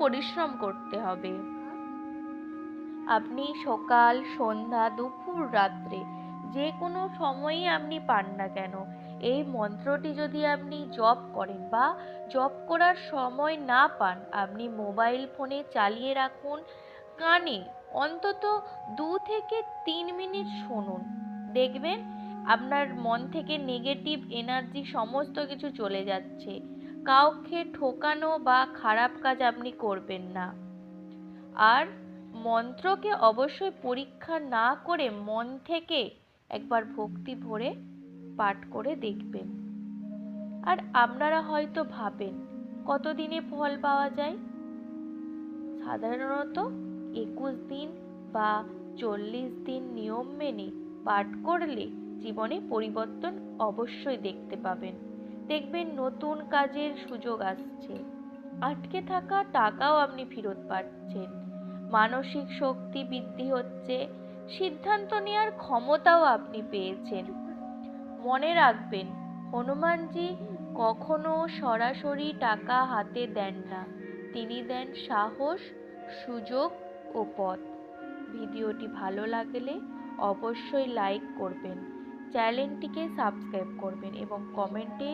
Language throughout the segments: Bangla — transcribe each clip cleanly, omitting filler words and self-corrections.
পরিশ্রম করতে হবে। আপনি সকাল, সন্ধ্যা, দুপুর, রাত্রে যে কোনো সময়ই আপনি পান না কেন, এই মন্ত্রটি যদি আপনি জপ করেন বা জপ করার সময় না পান, আপনি মোবাইল ফোনে চালিয়ে রাখুন, কানে অন্তত 2 থেকে 3 মিনিট শুনুন। দেখবেন আপনার মন থেকে নেগেটিভ এনার্জি সমস্ত কিছু চলে যাচ্ছে। কাউকে ঠকানো বা খারাপ কাজ আপনি করবেন না। আর মন্ত্রকে অবশ্যই পরীক্ষা না করে মন থেকে একবার ভক্তি ভরে পাঠ করে দেখবেন। আর আপনারা হয়তো ভাবেন কতদিনে ফল পাওয়া যায়। সাধারণত 21 দিন বা 40 দিন নিয়ম মেনে পাঠ করলে জীবনে পরিবর্তন অবশ্যই দেখতে পাবেন। দেখবেন নতুন কাজের সুযোগ আসছে, আটকে থাকা টাকাও আপনি ফেরত পাচ্ছেন, মানসিক শক্তি বৃদ্ধি হচ্ছে, সিদ্ধান্ত নেওয়ার ক্ষমতাও আপনি পেয়েছেন। মনে রাখবেন, হনুমানজি কখনো সরাসরি টাকা হাতে দেন না, তিনি দেন সাহস, সুযোগ ও পথ। ভিডিওটি ভালো লাগলে অবশ্যই লাইক করবেন, চ্যানেলটিকে সাবস্ক্রাইব করবেন এবং কমেন্টে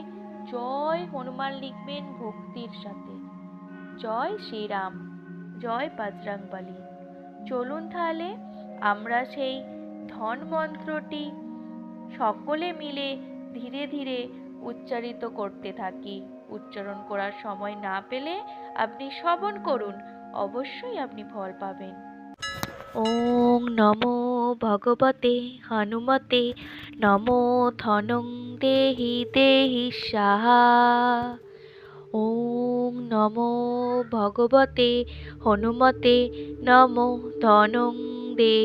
জয় হনুমান লিখবেন ভক্তির সাথে। জয় শ্রীরাম, জয় বজরংবলী। চলুন তাহলে আমরা সেই ধন মন্ত্রটি সকলে মিলে ধীরে ধীরে উচ্চারিত করতে থাকি। উচ্চারণ করার সময় না পেলে আপনি শ্রবণ করুন, অবশ্যই আপনি ফল পাবেন। ওং নমো ভগবতে হনুমতে, নমো ধনং দেহি দেহি সাহা। ওং নমো ভগবতে হনুমতে, নমো ধনং দেহি